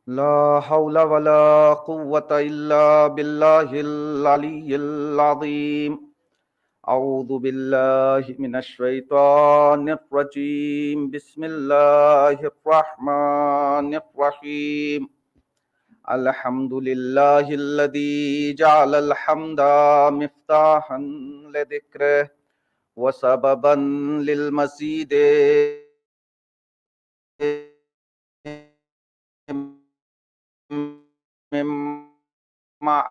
لا حول ولا قوة إلا بالله العلي العظيم. أعوذ بالله من الشيطان الرجيم. بسم الله الرحمن الرحيم. الحمد لله الذي جعل الحمد مفتاحا لذكره وسببا للمزيد من معرفته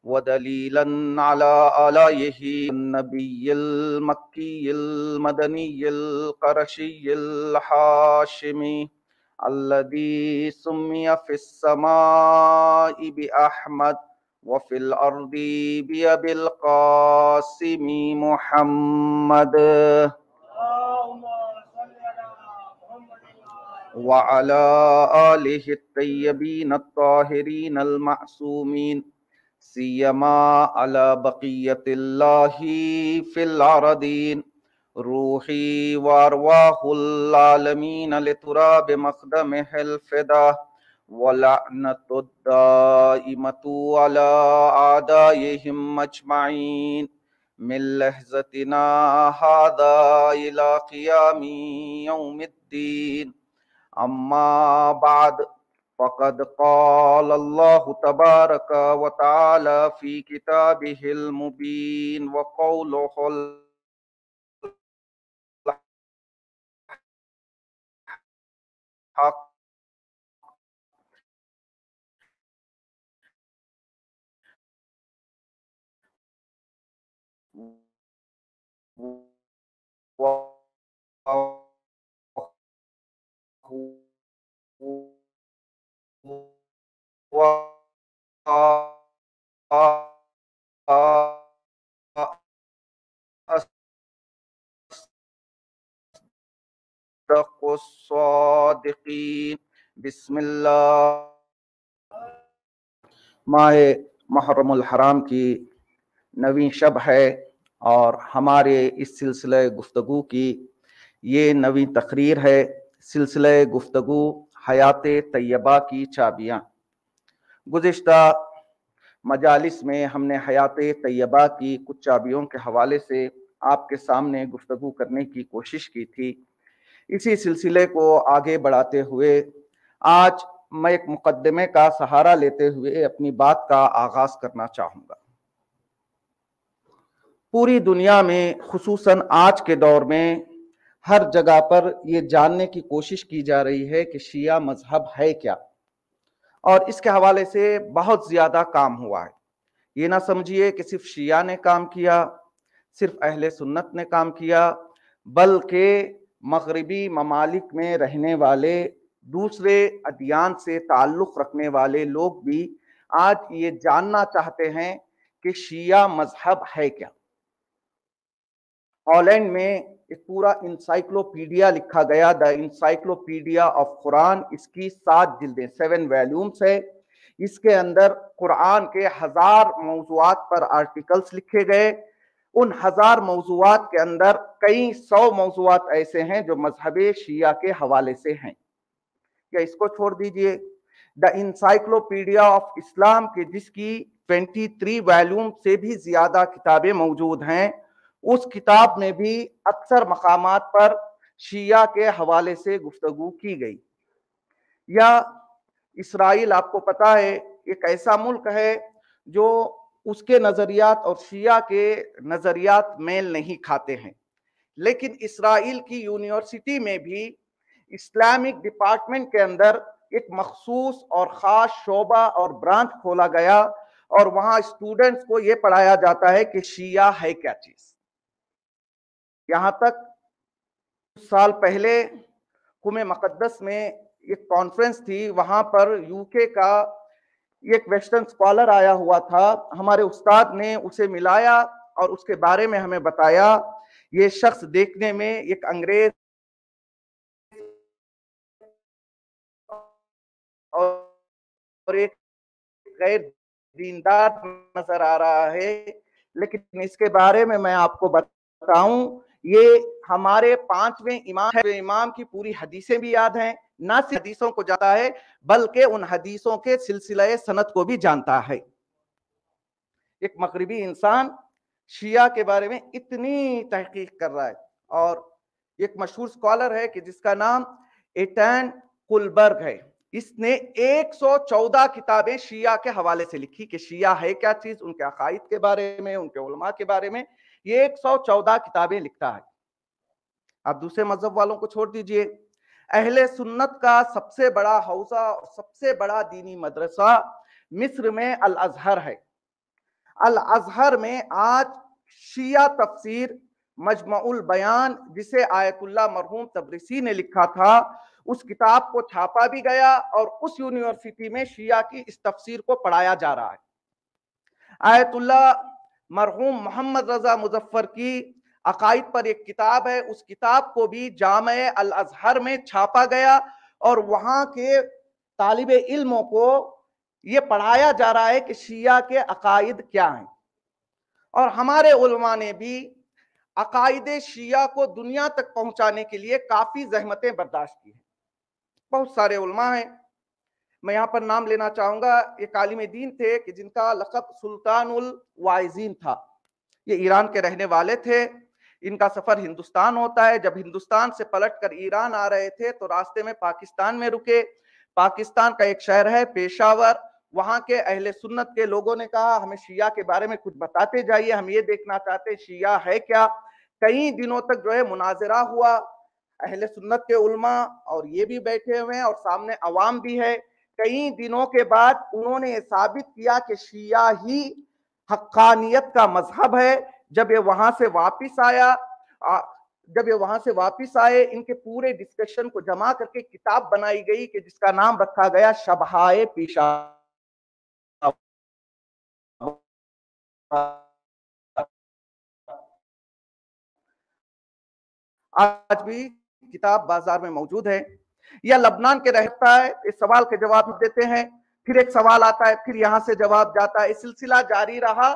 ودليلا على آلائه النبي المكي المدني القرشي الحاشمي الذي سمي في السماء بأحمد وفي الأرض بأبي القاسم محمد وعلى آلہ الطیبین الطاہرین المعصومین سیما علی بقیت اللہ فی الارضین روحی وارواح العالمین لتراب مقدمہ الفدا ولعنت الدائمۃ علی اعدائہم اجمعین من لحظتنا هذا الى قیام یوم الدین. اما بعد فقد قال الله تبارك وتعالى في كتابه المبين وقوله الحق أصدق الصادقين. بسم اللہ. ماہ محرم الحرام کی 9ویں شب ہے اور ہمارے اس سلسلہ گفتگو کی یہ 9ویں تقریر ہے. سلسلہ گفتگو حیات طیبہ کی چابیاں. گزشتہ مجالس میں ہم نے حیات طیبہ کی کچھ چابیوں کے حوالے سے آپ کے سامنے گفتگو کرنے کی کوشش کی تھی. اسی سلسلے کو آگے بڑھاتے ہوئے آج میں ایک مقدمے کا سہارا لیتے ہوئے اپنی بات کا آغاز کرنا چاہوں گا. پوری دنیا میں خصوصاً آج کے دور میں ہر جگہ پر یہ جاننے کی کوشش کی جا رہی ہے کہ شیعہ مذہب ہے کیا، اور اس کے حوالے سے بہت زیادہ کام ہوا ہے. یہ نہ سمجھیے کہ صرف شیعہ نے کام کیا، صرف اہل سنت نے کام کیا، بلکہ مغربی ممالک میں رہنے والے دوسرے ادیان سے تعلق رکھنے والے لوگ بھی آج یہ جاننا چاہتے ہیں کہ شیعہ مذہب ہے کیا. ہالینڈ میں ایک پورا انسائکلوپیڈیا لکھا گیا، دا انسائکلوپیڈیا آف قرآن. اس کی 7 جلدیں 7 ویلیومز ہے. اس کے اندر قرآن کے 1000 موضوعات پر آرٹیکلز لکھے گئے. ان 1000 موضوعات کے اندر کئی 100 موضوعات ایسے ہیں جو مذہب شیعہ کے حوالے سے ہیں. یا اس کو چھوڑ دیجئے، دا انسائکلوپیڈیا آف اسلام کے جس کی 23 ویلیوم سے بھی زیادہ کتابیں موجود ہیں، اس کتاب میں بھی اکثر مقامات پر شیعہ کے حوالے سے گفتگو کی گئی. یا اسرائیل، آپ کو پتا ہے ایک ایسا ملک ہے جو اس کے نظریات اور شیعہ کے نظریات میل نہیں کھاتے ہیں، لیکن اسرائیل کی یونیورسٹی میں بھی اسلامک ڈپارٹمنٹ کے اندر ایک مخصوص اور خاص شعبہ اور برانچ کھولا گیا، اور وہاں اسٹوڈنٹس کو یہ پڑھایا جاتا ہے کہ شیعہ ہے کیا چیز. یہاں تک کچھ سال پہلے قم مقدس میں ایک کانفرنس تھی، وہاں پر یو کے کا ایک ویسٹرن اسکالر آیا ہوا تھا. ہمارے استاد نے اسے ملایا اور اس کے بارے میں ہمیں بتایا یہ شخص دیکھنے میں ایک انگریز اور ایک غیر دیندار نظر آ رہا ہے، لیکن اس کے بارے میں آپ کو بتاؤں، یہ ہمارے 5ویں امام کی پوری حدیثیں بھی یاد ہیں، نہ صرف حدیثوں کو جانتا ہے بلکہ ان حدیثوں کے سلسلہ سند کو بھی جانتا ہے۔ ایک مغربی انسان شیعہ کے بارے میں اتنی تحقیق کر رہا ہے، اور ایک مشہور سکالر ہے کہ جس کا نام ایٹن کولبرگ ہے، اس نے 114 کتابیں شیعہ کے حوالے سے لکھی کہ شیعہ ہے کیا چیز، ان کے عقائد کے بارے میں، ان کے علماء کے بارے میں، یہ 114 کتابیں لکھتا ہے۔ اب دوسرے مذہب والوں کو چھوڑ دیجئے، اہل سنت کا سب سے بڑا حوزہ اور سب سے بڑا دینی مدرسہ مصر میں الازہر ہے۔ الازہر میں آج شیعہ تفسیر مجمع البیان، جسے آیت اللہ مرحوم تبریسی نے لکھا تھا، اس کتاب کو چھاپا بھی گیا اور اس یونیورسٹی میں شیعہ کی اس تفسیر کو پڑھایا جا رہا ہے۔ آیت اللہ مرحوم محمد رضا مظفر کی عقائد پر ایک کتاب ہے، اس کتاب کو بھی جامع الازہر میں چھاپا گیا اور وہاں کے طالب علموں کو یہ پڑھایا جا رہا ہے کہ شیعہ کے عقائد کیا ہیں۔ اور ہمارے علماء نے بھی عقائد شیعہ کو دنیا تک پہنچانے کے لیے کافی زحمتیں برداشت کی ہیں۔ بہت سارے علماء ہیں، میں یہاں پر نام لینا چاہوں گا، ایک عالم دین تھے کہ جن کا لقب سلطان الواعظین تھا، یہ ایران کے رہنے والے تھے، ان کا سفر ہندوستان ہوتا ہے، جب ہندوستان سے پلٹ کر ایران آ رہے تھے تو راستے میں پاکستان میں رکے، پاکستان کا ایک شہر ہے پیشاور، وہاں کے اہل سنت کے لوگوں نے کہا ہمیں شیعہ کے بارے میں کچھ بتاتے جائیے، ہم یہ دیکھنا چاہتے ہیں شیعہ ہے کیا۔ کئی دنوں تک جو ہے مناظرہ ہوا، اہل سنت کے علماء اور یہ بھی بیٹھے ہوئے ہیں اور سامنے عوام بھی ہے۔ کئی دنوں کے بعد انہوں نے یہ ثابت کیا کہ شیعہ ہی حقانیت کا مذہب ہے۔ جب یہ وہاں سے واپس آئے ان کے پورے ڈسکشن کو جمع کر کے کتاب بنائی گئی کہ جس کا نام رکھا گیا شبہائے پیشاور۔ آج بھی کتاب بازار میں موجود ہے۔ یا لبنان کے رہتا ہے، اس سوال کے جواب دیتے ہیں، پھر ایک سوال آتا ہے، پھر یہاں سے جواب جاتا ہے، اس سلسلہ جاری رہا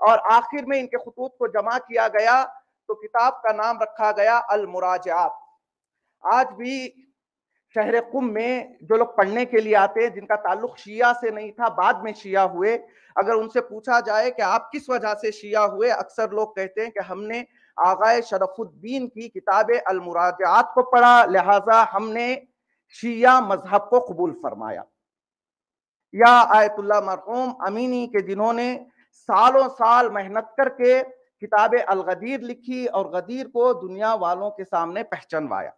اور آخر میں ان کے خطوط کو جمع کیا گیا تو کتاب کا نام رکھا گیا المراجعات۔ آج بھی شہر قم میں جو لوگ پڑھنے کے لیے آتے ہیں، جن کا تعلق شیعہ سے نہیں تھا، بعد میں شیعہ ہوئے، اگر ان سے پوچھا جائے کہ آپ کس وجہ سے شیعہ ہوئے، اکثر لوگ کہتے ہیں کہ ہم نے آغائے شرف الدین کی کتاب المراجعات کو پڑھا، لہٰذا ہم نے شیعہ مذہب کو قبول فرمایا۔ یا آیت اللہ مرحوم امینی کے جنہوں نے سالوں سال محنت کر کے کتاب الغدیر لکھی اور غدیر کو دنیا والوں کے سامنے پہچنوایا۔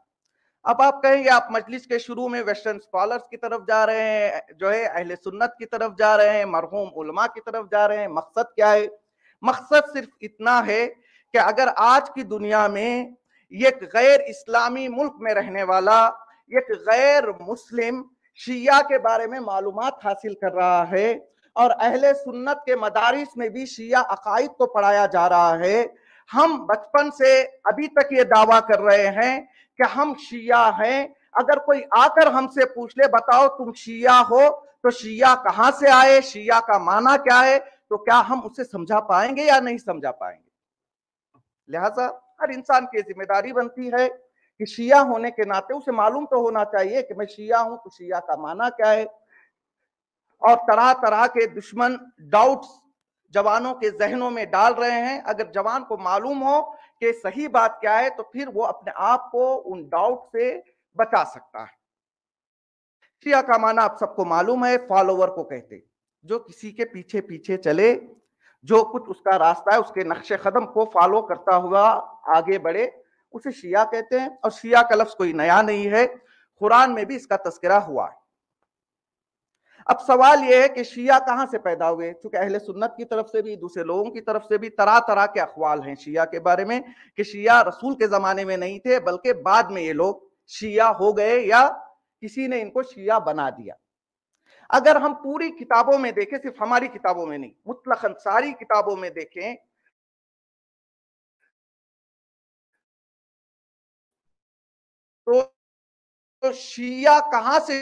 اب آپ کہیں گے آپ مجلس کے شروع میں ویسٹرن سکالرز کی طرف جا رہے ہیں، جو ہے اہل سنت کی طرف جا رہے ہیں، مرحوم علماء کی طرف جا رہے ہیں، مقصد کیا ہے؟ مقصد صرف اتنا ہے کہ اگر آج کی دنیا میں ایک غیر اسلامی ملک میں رہنے والا ایک غیر مسلم شیعہ کے بارے میں معلومات حاصل کر رہا ہے اور اہل سنت کے مدارس میں بھی شیعہ عقائد کو پڑھایا جا رہا ہے، ہم بچپن سے ابھی تک یہ دعویٰ کر رہے ہیں کہ ہم شیعہ ہیں۔ اگر کوئی آ کر ہم سے پوچھ لے بتاؤ تم شیعہ ہو تو شیعہ کہاں سے آئے، شیعہ کا معنی کیا ہے، تو کیا ہم اسے سمجھا پائیں گے یا نہیں سمجھا پائیں گے؟ لہٰذا ہر انسان کی ذمہ داری بنتی ہے کہ شیعہ ہونے کے ناطے اسے معلوم تو ہونا چاہیے کہ میں شیعہ ہوں تو شیعہ کا معنی کیا ہے۔ اور طرح طرح کے دشمن ڈاؤٹس جوانوں کے ذہنوں میں ڈال رہے ہیں، اگر جوان کو معلوم ہو کہ صحیح بات کیا ہے تو پھر وہ اپنے آپ کو ان ڈاؤٹ سے بچا سکتا ہے۔ شیعہ کا معنی آپ سب کو معلوم ہے، فالوور کو کہتے، جو کسی کے پیچھے پیچھے چلے، جو کچھ اس کا راستہ ہے اس کے نقش قدم کو فالو کرتا ہوا آگے بڑھے، اسے شیعہ کہتے ہیں۔ اور شیعہ کا لفظ کوئی نیا نہیں ہے، قرآن میں بھی اس کا تذکرہ ہوا ہے۔ اب سوال یہ ہے کہ شیعہ کہاں سے پیدا ہوئے؟ چونکہ اہل سنت کی طرف سے بھی دوسرے لوگوں کی طرف سے بھی طرح طرح کے اقوال ہیں شیعہ کے بارے میں کہ شیعہ رسول کے زمانے میں نہیں تھے بلکہ بعد میں یہ لوگ شیعہ ہو گئے یا کسی نے ان کو شیعہ بنا دیا۔ اگر ہم پوری کتابوں میں دیکھیں، صرف ہماری کتابوں میں نہیں، مطلقاً ساری کتابوں میں دیکھیں تو شیعہ کہاں سے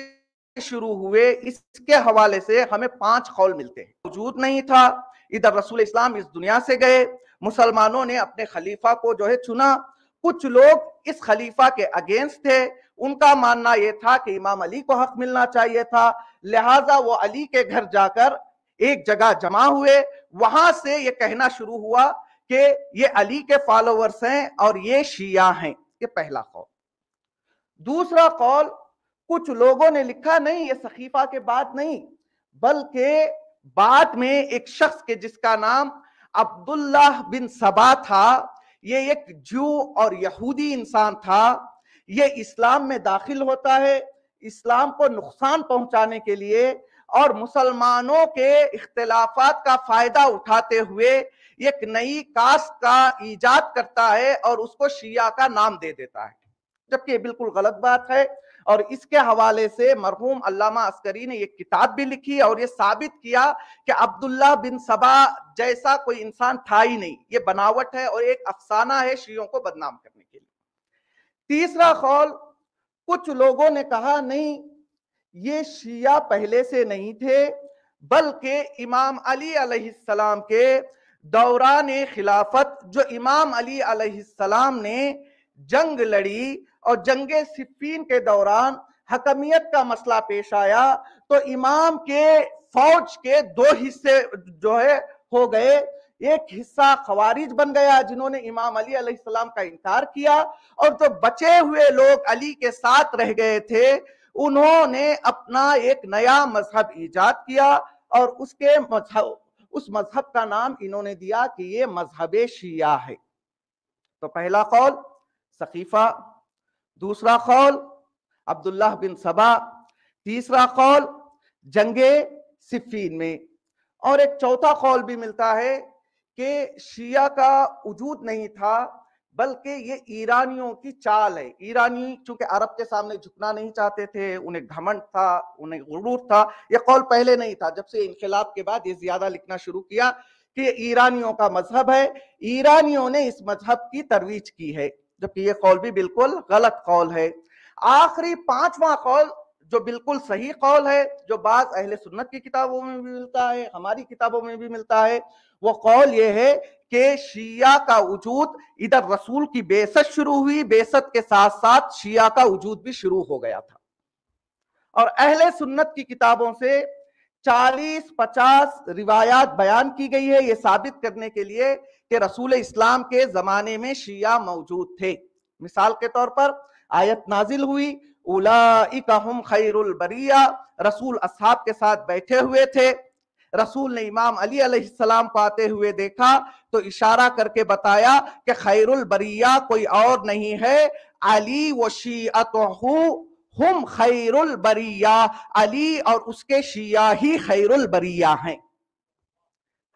شروع ہوئے اس کے حوالے سے ہمیں 5 قول ملتے ہیں۔ وجود نہیں تھا، ادھر رسول اسلام اس دنیا سے گئے، مسلمانوں نے اپنے خلیفہ کو جو ہے چنا، کچھ لوگ اس خلیفہ کے اگینسٹ تھے، ان کا ماننا یہ تھا کہ امام علی کو حق ملنا چاہیے تھا، لہٰذا وہ علی کے گھر جا کر ایک جگہ جمع ہوئے، وہاں سے یہ کہنا شروع ہوا کہ یہ علی کے فالوورز ہیں اور یہ شیعہ ہیں۔ یہ پہلا قول۔ دوسرا قول، کچھ لوگوں نے لکھا، نہیں یہ سقیفہ کے بعد نہیں بلکہ بعد میں ایک شخص کے جس کا نام عبداللہ بن سبا تھا، یہ ایک جو اور یہودی انسان تھا، یہ اسلام میں داخل ہوتا ہے اسلام کو نقصان پہنچانے کے لیے اور مسلمانوں کے اختلافات کا فائدہ اٹھاتے ہوئے ایک نئی کاسٹ کا ایجاد کرتا ہے اور اس کو شیعہ کا نام دے دیتا ہے، جبکہ یہ بالکل غلط بات ہے۔ اور اس کے حوالے سے مرحوم علامہ عسکری نے ایک کتاب بھی لکھی اور یہ ثابت کیا کہ عبداللہ بن سبا جیسا کوئی انسان تھا ہی نہیں، یہ بناوٹ ہے اور ایک افسانہ ہے شیعوں کو بدنام کرنے کے لیے۔ تیسرا قول، کچھ لوگوں نے کہا نہیں یہ شیعہ پہلے سے نہیں تھے بلکہ امام علی علیہ السلام کے دوران خلافت جو امام علی علیہ السلام نے جنگ لڑی اور جنگ صفین کے دوران حکمیت کا مسئلہ پیش آیا تو امام کے فوج کے دو حصے ہو گئے، ایک حصہ خوارج بن گیا جنہوں نے امام علی علیہ السلام کا انکار کیا، اور جو بچے ہوئے لوگ علی کے ساتھ رہ گئے تھے انہوں نے اپنا ایک نیا مذہب ایجاد کیا اور اس مذہب کا نام انہوں نے دیا کہ یہ مذہب شیعہ ہے۔ تو پہلا قول سقیفہ، دوسرا قول عبداللہ بن سبا، تیسرا قول جنگ صفین میں، اور ایک چوتھا قول بھی ملتا ہے کہ شیعہ کا وجود نہیں تھا بلکہ یہ ایرانیوں کی چال ہے۔ ایرانی چونکہ عرب کے سامنے جھکنا نہیں چاہتے تھے، انہیں گھمنڈ تھا، انہیں غرور تھا، یہ قول پہلے نہیں تھا، جب سے انقلاب کے بعد یہ زیادہ لکھنا شروع کیا کہ یہ ایرانیوں کا مذہب ہے، ایرانیوں نے اس مذہب کی ترویج کی ہے، جبکہ یہ قول بھی بالکل غلط قول ہے۔ آخری پانچواں قول جو بالکل صحیح قول ہے، جو بعض اہل سنت کی کتابوں میں بھی ملتا ہے، ہماری کتابوں میں بھی ملتا ہے، وہ قول یہ ہے کہ شیعہ کا وجود ادھر رسول کی بعثت شروع ہوئی، بعثت کے ساتھ ساتھ شیعہ کا وجود بھی شروع ہو گیا تھا، اور اہل سنت کی کتابوں سے 40-50 روایات بیان کی گئی ہے یہ ثابت کرنے کے لیے کہ رسول اسلام کے زمانے میں شیعہ موجود تھے۔ مثال کے طور پر آیت نازل ہوئی اولئک ہم خیر البریہ، رسول اصحاب کے ساتھ بیٹھے ہوئے تھے، رسول نے امام علی علیہ السلام کو آتے ہوئے دیکھا تو اشارہ کر کے بتایا کہ خیر البریہ کوئی اور نہیں ہے، علی و شیعتہ ہم خیر البریہ، علی اور اس کے شیعہ ہی خیر البریہ ہیں۔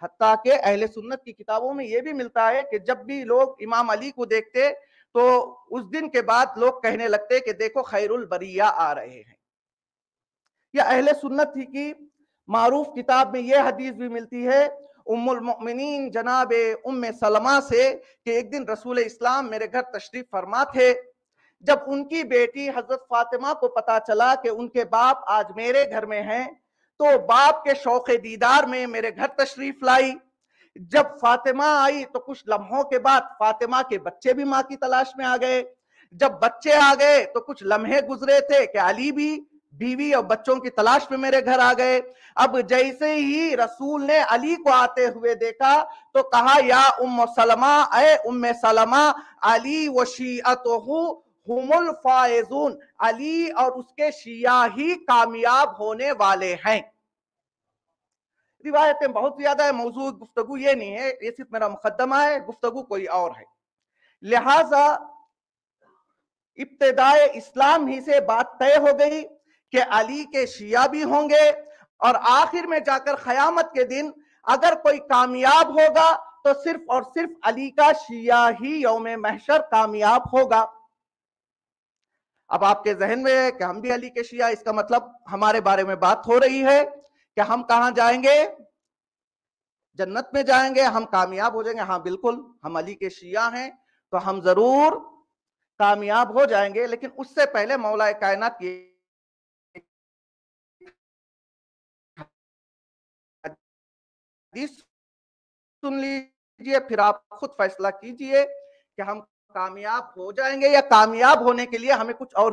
حتیٰ کہ اہل سنت کی کتابوں میں یہ بھی ملتا ہے کہ جب بھی لوگ امام علی کو دیکھتے تو اس دن کے بعد لوگ کہنے لگتے کہ دیکھو خیر البریہ آ رہے ہیں۔ یا اہل سنت ہی کی معروف کتاب میں یہ حدیث بھی ملتی ہے ام المؤمنین جناب ام سلمہ سے کہ ایک دن رسول اسلام میرے گھر تشریف فرما تھے، جب ان کی بیٹی حضرت فاطمہ کو پتا چلا کہ ان کے باپ آج میرے گھر میں ہیں تو باپ کے شوق دیدار میں میرے گھر تشریف لائی۔ جب فاطمہ آئی تو کچھ لمحوں کے بعد فاطمہ کے بچے بھی ماں کی تلاش میں آ گئے، جب بچے آ گئے تو کچھ لمحے گزرے تھے کہ علی بھی بیوی اور بچوں کی تلاش میں میرے گھر آ گئے۔ اب جیسے ہی رسول نے علی کو آتے ہوئے دیکھا تو کہا یا ام سلمہ، اے ام سلمہ، علی و شیعتہ ہم الفائزون، علی اور اس کے شیعہ ہی کامیاب ہونے والے ہیں۔ روایتیں بہت زیادہ ہے، موضوع گفتگو یہ نہیں ہے، یہ صرف میرا مقدمہ ہے، گفتگو کوئی اور ہے۔ لہٰذا ابتدائے اسلام ہی سے بات طے ہو گئی کہ علی کے شیعہ بھی ہوں گے، اور آخر میں جا کر قیامت کے دن اگر کوئی کامیاب ہوگا تو صرف اور صرف علی کا شیعہ ہی یوم محشر کامیاب ہوگا۔ اب آپ کے ذہن میں ہے کہ ہم بھی علی کے شیعہ، اس کا مطلب ہمارے بارے میں بات ہو رہی ہے کہ ہم کہاں جائیں گے؟ جنت میں جائیں گے، ہم کامیاب ہو جائیں گے۔ ہاں بالکل، ہم علی کے شیعہ ہیں تو ہم ضرور کامیاب ہو جائیں گے، لیکن اس سے پہلے مولا کائنات کی حدیث سن لیجئے، پھر آپ خود فیصلہ کیجئے کہ ہم کامیاب ہو جائیں گے یا کامیاب ہونے کے لیے ہمیں کچھ اور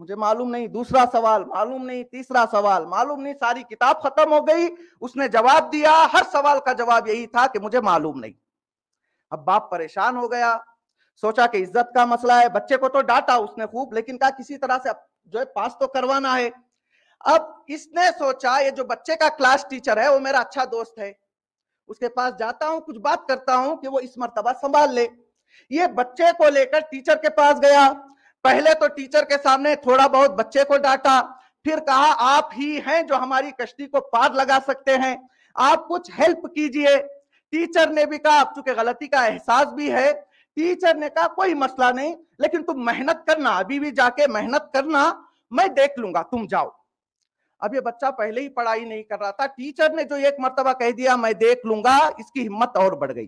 مجھے معلوم نہیں، دوسرا سوال معلوم نہیں، تیسرا سوال معلوم نہیں، ساری کتاب ختم ہو گئی، اس نے جواب دیا، ہر سوال کا جواب یہی تھا کہ مجھے معلوم نہیں۔ اب باپ پریشان ہو گیا، سوچا کہ عزت کا مسئلہ ہے، بچے کو تو ڈانٹا اس نے خوب، لیکن کہا کسی طرح سے جو ہے پاس تو کروانا ہے۔ اب اس نے سوچا یہ جو بچے کا کلاس ٹیچر ہے وہ میرا اچھا دوست ہے، اس کے پاس جاتا ہوں، کچھ بات کرتا ہوں کہ وہ اس مرتبہ سنبھال لے۔ یہ بچے کو لے کر ٹیچر کے پاس گیا، پہلے تو ٹیچر کے سامنے تھوڑا بہت بچے کو ڈانٹا، پھر کہا آپ ہی ہیں جو ہماری کشتی کو پار لگا سکتے ہیں، آپ کچھ ہیلپ کیجئے۔ ٹیچر نے بھی کہا، اب چونکہ غلطی کا احساس بھی ہے، ٹیچر نے کہا کوئی مسئلہ نہیں، لیکن تم محنت کرنا، ابھی بھی جا کے محنت کرنا، میں دیکھ لوں گا، تم جاؤ۔ اب یہ بچہ پہلے ہی پڑھائی نہیں کر رہا تھا، ٹیچر نے جو ایک مرتبہ کہہ دیا میں دیکھ لوں گا، اس کی ہمت اور بڑھ گئی۔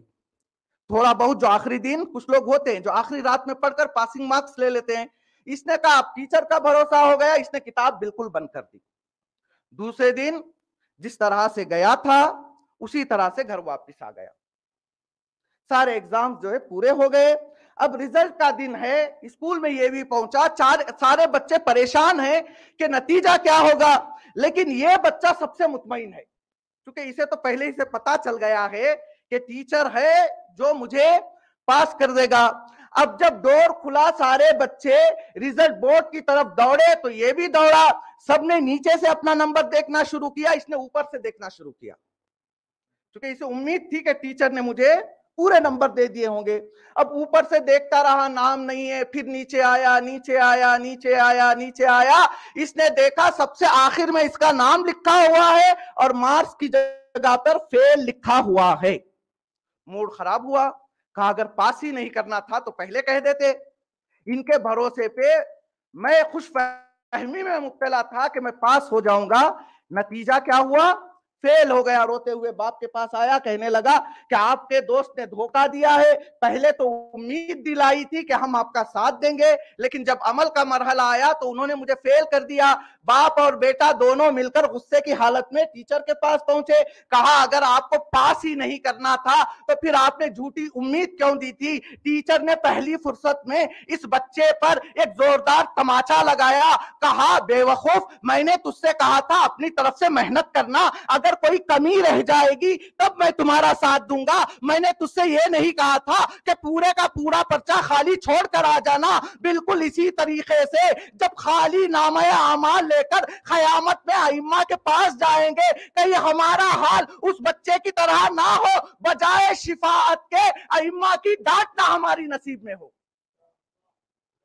تھوڑا بہت جو آخری دن کچھ لوگ ہوتے ہیں جو آخری رات میں پڑھ کر پاسنگ مارکس لے لیتے ہیں، اس نے کہا اب ٹیچر کا بھروسہ ہو گیا، اس نے کتاب بالکل بند کر دی۔ دوسرے دن جس طرح سے گیا تھا اسی طرح سے گھر واپس آ گیا۔ سارے ایگزام جو ہے پورے ہو گئے، اب ریزلٹ کا دن ہے، اسکول میں یہ بھی پہنچا، سارے بچے پریشان ہیں کہ نتیجہ کیا ہوگا، لیکن یہ بچہ سب سے مطمئن ہے کیونکہ اسے تو پہلے ہی سے پتا چل گیا ہے کہ ٹیچر ہے جو مجھے پاس کر دے گا۔ اب جب ڈور کھلا سارے بچے ریزلٹ بورڈ کی طرف دوڑے تو یہ بھی دوڑا، سب نے نیچے سے اپنا نمبر دیکھنا شروع کیا، اس نے اوپر سے دیکھنا شروع کیا کیونکہ اسے امید تھی کہ ٹیچر نے مجھے پورے نمبر دے دیے ہوں گے۔ اب اوپر سے دیکھتا رہا، نام نہیں ہے، پھر نیچے آیا، نیچے آیا، نیچے آیا، نیچے آیا، اس نے دیکھا سب سے آخر میں اس کا نام لکھا ہوا ہے اور مارکس کی جگہ پر فیل لکھا ہوا ہے۔ موڈ خراب ہوا، کہا اگر پاس ہی نہیں کرنا تھا تو پہلے کہہ دیتے۔ ان کے بھروسے پہ میں خوش فہمی میں مبتلا تھا کہ میں پاس ہو جاؤں گا، نتیجہ کیا ہوا؟ فیل ہو گیا۔ روتے ہوئے باپ کے پاس آیا، کہنے لگا کہ آپ کے دوست نے دھوکہ دیا ہے، پہلے تو امید دلائی تھی کہ ہم آپ کا ساتھ دیں گے، لیکن جب عمل کا مرحلہ آیا تو انہوں نے مجھے فیل کر دیا۔ باپ اور بیٹا دونوں مل کر غصے کی حالت میں ٹیچر کے پاس پہنچے، کہا اگر آپ کو پاس ہی نہیں کرنا تھا تو پھر آپ نے جھوٹی امید کیوں دی تھی؟ ٹیچر نے پہلی فرصت میں اس بچے پر ایک زوردار تماچا لگایا، کہا بے وقوف، میں نے تجھ سے کہا تھا اپنی طرف سے محنت کرنا، اگر کوئی کمی رہ جائے گی تب میں تمہارا ساتھ دوں گا، میں نے تجھ سے یہ نہیں کہا تھا کہ پورے کا پورا پرچہ خالی چھوڑ کر آ جانا۔ بالکل اسی طریقے سے جب خالی نامہ اعمال لے کر قیامت میں ائمہ کے پاس جائیں گے، کہیں ہمارا حال اس بچے کی طرح نہ ہو، بجائے شفاعت کے ائمہ کی ڈانٹ نہ ہماری نصیب میں ہو۔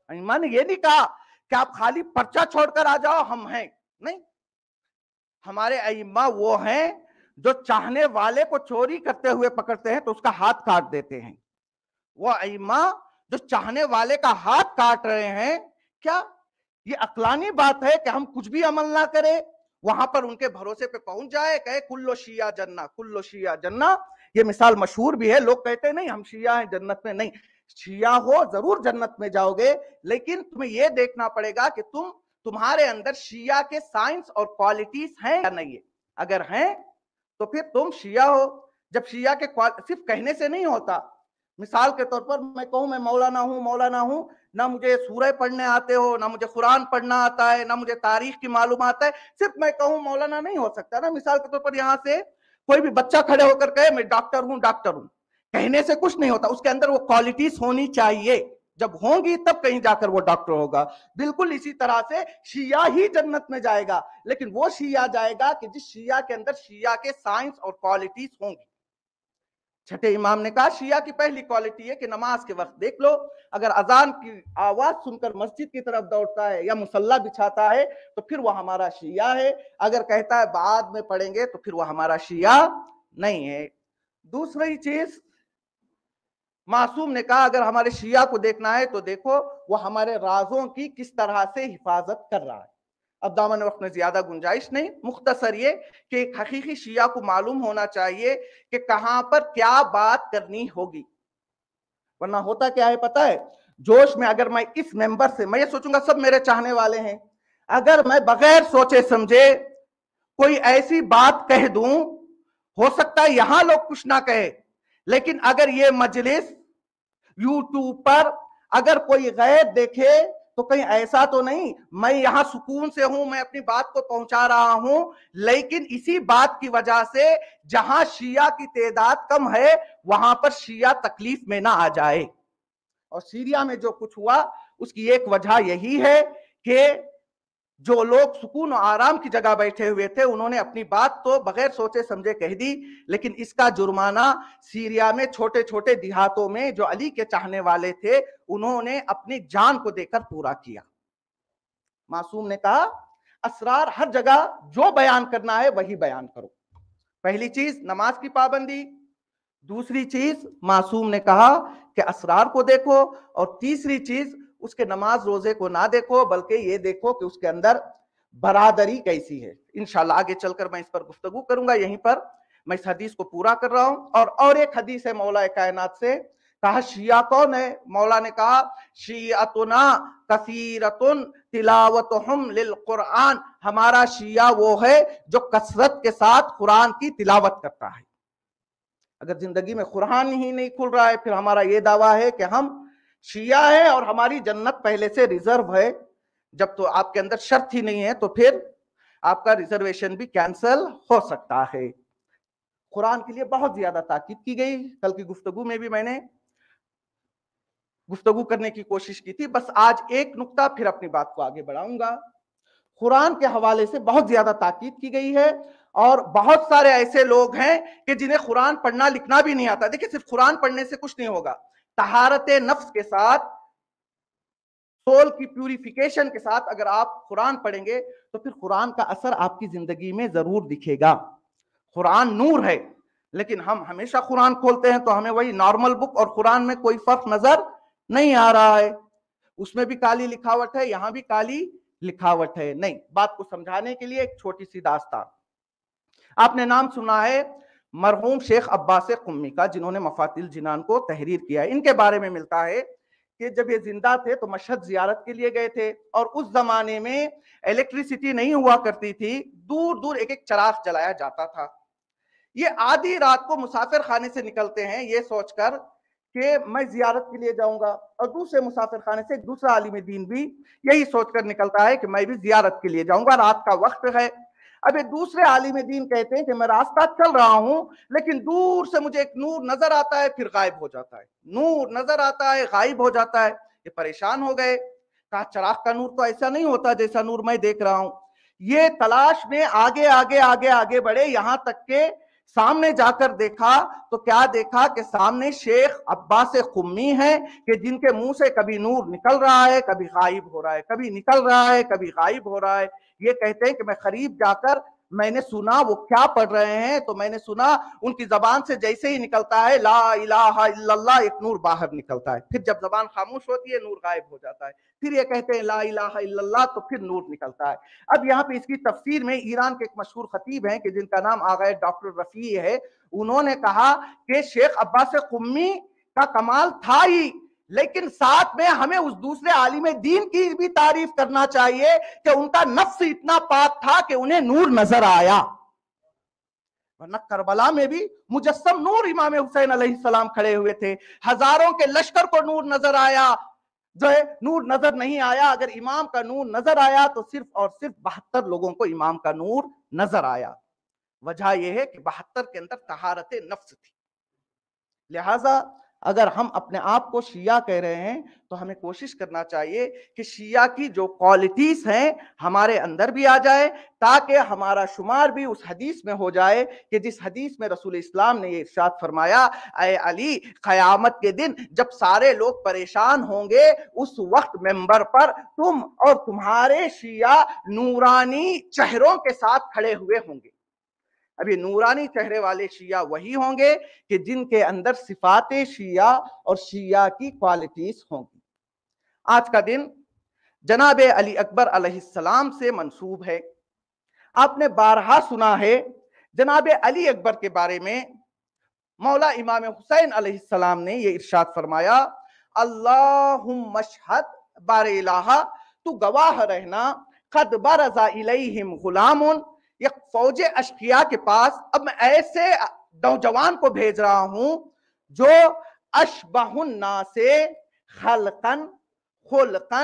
ائمہ نے یہ نہیں کہا کہ آپ خالی پرچہ چھوڑ کر آ جاؤ، ہم ہیں، نہیں، ہمارے ائمہ وہ ہیں جو چاہنے والے کو چوری کرتے ہوئے پکڑتے ہیں تو اس کا ہاتھ کاٹ دیتے ہیں۔ وہ ائمہ جو چاہنے والے کا ہاتھ کاٹ رہے ہیں، کیا یہ عقلانی بات ہے کہ ہم کچھ بھی عمل نہ کریں، وہاں پر ان کے بھروسے پہ پہنچ جائے، کہے کلو شیعہ جنہ، کلو شیعہ جنہ؟ یہ مثال مشہور بھی ہے، لوگ کہتے ہیں نہیں ہم شیعہ ہیں جنت میں، نہیں، شیعہ ہو ضرور جنت میں جاؤ گے، لیکن تمہیں یہ دیکھنا پڑے گا کہ تمہارے اندر شیعہ کے سائنس اور کوالٹیز ہیں یا نہیں ہے۔ اگر ہیں تو پھر تم شیعہ ہو۔ جب شیعہ کے صرف کہنے سے نہیں ہوتا، مثال کے طور پر میں کہوں میں مولانا ہوں، مولانا ہوں، نہ مجھے سورہ پڑھنے آتے ہو، نہ مجھے قرآن پڑھنا آتا ہے، نہ مجھے تاریخ کی معلومات ہے، صرف میں کہوں مولانا نہیں ہو سکتا نا۔ مثال کے طور پر یہاں سے کوئی بھی بچہ کھڑے ہو کر کہے میں ڈاکٹر ہوں، ڈاکٹر ہوں، کہنے سے کچھ نہیں ہوتا، اس کے اندر وہ کوالٹیز ہونی چاہیے، جب ہوں گی تب کہیں جا کر وہ ڈاکٹر ہوگا۔ بالکل اسی طرح سے شیعہ ہی جنت میں جائے گا، لیکن وہ شیعہ جائے گا کہ جس شیعہ کے اندر شیعہ کے سائنس اور کوالٹیز ہوں گی۔ چھٹے امام نے کہا شیعہ کی پہلی کوالٹی ہے کہ نماز کے وقت دیکھ لو، اگر اذان کی آواز سن کر مسجد کی طرف دوڑتا ہے یا مصلی بچھاتا ہے تو پھر وہ ہمارا شیعہ ہے، اگر کہتا ہے بعد میں پڑھیں گے تو پھر وہ ہمارا شیعہ نہیں ہے۔ دوسری چیز معصوم نے کہا اگر ہمارے شیعہ کو دیکھنا ہے تو دیکھو وہ ہمارے رازوں کی کس طرح سے حفاظت کر رہا ہے۔ اب دامن وقت میں زیادہ گنجائش نہیں، مختصر یہ کہ ایک حقیقی شیعہ کو معلوم ہونا چاہیے کہ کہاں پر کیا بات کرنی ہوگی، ورنہ ہوتا کیا ہے پتہ ہے، جوش میں اگر میں اس ممبر سے میں یہ سوچوں گا سب میرے چاہنے والے ہیں، اگر میں بغیر سوچے سمجھے کوئی ایسی بات کہہ دوں، ہو سکتا ہے یہاں لوگ کچھ نہ کہے، لیکن اگر یہ مجلس یوٹیوب پر اگر کوئی غیر دیکھے تو کہیں ایسا تو نہیں میں یہاں سکون سے ہوں، میں اپنی بات کو پہنچا رہا ہوں، لیکن اسی بات کی وجہ سے جہاں شیعہ کی تعداد کم ہے وہاں پر شیعہ تکلیف میں نہ آ جائے۔ اور سیریا میں جو کچھ ہوا اس کی ایک وجہ یہی ہے کہ جو لوگ سکون و آرام کی جگہ بیٹھے ہوئے تھے انہوں نے اپنی بات تو بغیر سوچے سمجھے کہہ دی، لیکن اس کا جرمانہ سیریا میں چھوٹے چھوٹے دیہاتوں میں جو علی کے چاہنے والے تھے انہوں نے اپنی جان کو دے کر پورا کیا۔ معصوم نے کہا اسرار ہر جگہ جو بیان کرنا ہے وہی بیان کرو۔ پہلی چیز نماز کی پابندی، دوسری چیز معصوم نے کہا کہ اسرار کو دیکھو، اور تیسری چیز اس کے نماز روزے کو نہ دیکھو بلکہ یہ دیکھو کہ اس کے اندر برادری کیسی ہے۔ انشاءاللہ آگے چل کر میں اس پر گفتگو کروں گا، یہیں پر میں اس حدیث کو پورا کر رہا ہوں۔ اور ایک حدیث ہے مولا کائنات سے، کہا شیعہ کون ہے؟ مولا نے کہا شیعتنا کثیرتن تلاوتہم للقرآن، ہمارا شیعہ وہ ہے جو کثرت کے ساتھ قرآن کی تلاوت کرتا ہے۔ اگر زندگی میں قرآن ہی نہیں کھل رہا ہے پھر ہمارا یہ دعویٰ ہے کہ ہم شیعہ ہیں اور ہماری جنت پہلے سے ریزرو ہے، جب تو آپ کے اندر شرط ہی نہیں ہے تو پھر آپ کا ریزرویشن بھی کینسل ہو سکتا ہے۔ قرآن کے لیے بہت زیادہ تاکید کی گئی، کل کی گفتگو میں بھی میں نے گفتگو کرنے کی کوشش کی تھی، بس آج ایک نقطہ پھر اپنی بات کو آگے بڑھاؤں گا۔ قرآن کے حوالے سے بہت زیادہ تاکید کی گئی ہے، اور بہت سارے ایسے لوگ ہیں کہ جنہیں قرآن پڑھنا لکھنا بھی نہیں آتا۔ دیکھیں صرف قرآن پڑھنے سے کچھ نہیں ہوگا، طہارت نفس کے ساتھ، سول کی پیوریفیکیشن کے ساتھ اگر آپ قرآن پڑھیں گے تو پھر قرآن کا اثر آپ کی زندگی میں ضرور دکھے گا۔ قرآن نور ہے، لیکن ہم ہمیشہ قرآن کھولتے ہیں تو ہمیں وہی نارمل بک اور قرآن میں کوئی فرق نظر نہیں آ رہا ہے، اس میں بھی کالی لکھاوٹ ہے، یہاں بھی کالی لکھاوٹ ہے۔ نہیں، بات کو سمجھانے کے لیے ایک چھوٹی سی داستان۔ آپ نے نام سنا ہے مرحوم شیخ عباس قمی کا، جنہوں نے مفاتیح الجنان کو تحریر کیا ہے۔ ان کے بارے میں ملتا ہے کہ جب یہ زندہ تھے تو مشہد زیارت کے لیے گئے تھے، اور اس زمانے میں الیکٹریسٹی نہیں ہوا کرتی تھی، دور دور ایک ایک چراغ جلایا جاتا تھا۔ یہ آدھی رات کو مسافر خانے سے نکلتے ہیں یہ سوچ کر کہ میں زیارت کے لیے جاؤں گا، اور دوسرے مسافر خانے سے ایک دوسرا عالم دین بھی یہی سوچ کر نکلتا ہے کہ میں بھی زیارت کے لیے جاؤں گا، رات کا وقت ہے۔ اب ایک دوسرے عالم دین کہتے ہیں کہ میں راستہ چل رہا ہوں لیکن دور سے مجھے ایک نور نظر آتا ہے پھر غائب ہو جاتا ہے، نور نظر آتا ہے غائب ہو جاتا ہے۔ یہ پریشان ہو گئے، کہا چراغ کا نور تو ایسا نہیں ہوتا جیسا نور میں دیکھ رہا ہوں۔ یہ تلاش میں آگے آگے آگے آگے بڑھے، یہاں تک کہ سامنے جا کر دیکھا تو کیا دیکھا کہ سامنے شیخ عباس قمی ہیں کہ جن کے منہ سے کبھی نور نکل رہا ہے کبھی غائب ہو رہا ہے، کبھی نکل رہا ہے کبھی غائب ہو رہا ہے۔ یہ کہتے ہیں کہ میں قریب جا کر میں نے سنا وہ کیا پڑھ رہے ہیں، تو میں نے سنا ان کی زبان سے جیسے ہی نکلتا ہے لا الہ الا اللہ، ایک نور باہر نکلتا ہے، پھر جب زبان خاموش ہوتی ہے نور غائب ہو جاتا ہے، پھر یہ کہتے ہیں لا الہ الا اللہ تو پھر نور نکلتا ہے۔ اب یہاں پہ اس کی تفسیر میں ایران کے ایک مشہور خطیب ہیں کہ جن کا نام آغا ڈاکٹر رفیع ہے، انہوں نے کہا کہ شیخ عباس قمی کا کمال تھا ہی، لیکن ساتھ میں ہمیں اس دوسرے عالم دین کی بھی تعریف کرنا چاہیے کہ ان کا نفس اتنا پاک تھا کہ انہیں نور نظر آیا۔ ورنہ کربلا میں بھی مجسم نور امام حسین علیہ السلام کھڑے ہوئے تھے، ہزاروں کے لشکر کو نور نظر آیا، جو ہے نور نظر نہیں آیا۔ اگر امام کا نور نظر آیا تو صرف اور صرف 72 لوگوں کو امام کا نور نظر آیا۔ وجہ یہ ہے کہ 72 کے اندر طہارت نفس تھی۔ لہٰذا اگر ہم اپنے آپ کو شیعہ کہہ رہے ہیں تو ہمیں کوشش کرنا چاہیے کہ شیعہ کی جو کوالٹیز ہیں ہمارے اندر بھی آ جائے، تاکہ ہمارا شمار بھی اس حدیث میں ہو جائے کہ جس حدیث میں رسول اسلام نے یہ ارشاد فرمایا، اے علی قیامت کے دن جب سارے لوگ پریشان ہوں گے اس وقت منبر پر تم اور تمہارے شیعہ نورانی چہروں کے ساتھ کھڑے ہوئے ہوں گے۔ اب یہ نورانی چہرے والے شیعہ وہی ہوں گے کہ جن کے اندر صفات شیعہ اور شیعہ کی کوالٹیز ہوں گی۔ آج کا دن جناب علی اکبر علیہ السلام سے منسوب ہے۔ آپ نے بارہا سنا ہے جناب علی اکبر کے بارے میں مولا امام حسین علیہ السلام نے یہ ارشاد فرمایا، اللہم اشہد، بار الہ تو گواہ رہنا، قد برز الیہم غلام، ایک فوج اشقیاء کے پاس اب میں ایسے نوجوان کو بھیج رہا ہوں جو اشبہ الناس خلقا خلقا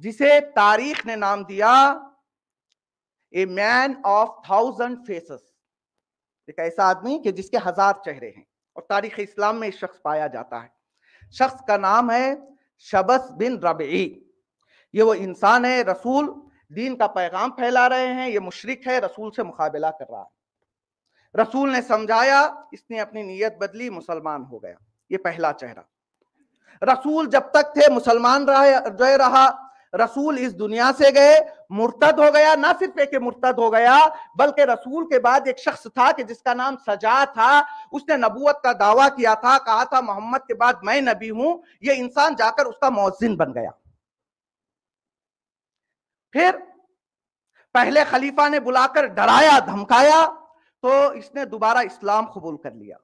جسے تاریخ نے نام دیا اے مین آف 1000 فیسز، ایک ایسا آدمی کہ جس کے 1000 چہرے ہیں، اور تاریخ اسلام میں اس شخص پایا جاتا ہے. شخص کا نام ہے شبس بن ربعی. یہ وہ انسان ہے، رسول دین کا پیغام پھیلا رہے ہیں، یہ مشرک ہے، رسول سے مقابلہ کر رہا ہے. رسول نے سمجھایا، اس نے اپنی نیت بدلی، مسلمان ہو گیا. یہ پہلا چہرہ. رسول جب تک تھے مسلمان رہا. رسول اس دنیا سے گئے، مرتد ہو گیا. نہ صرف ایک مرتد ہو گیا، بلکہ رسول کے بعد ایک شخص تھا کہ جس کا نام سجا تھا. اس نے نبوت کا دعویٰ کیا تھا، کہا تھا محمد کے بعد میں نبی ہوں. یہ انسان جا کر اس کا مؤذن بن گیا. پھر پہلے خلیفہ نے بلا کر ڈرایا دھمکایا تو اس نے دوبارہ اسلام قبول کر لیا.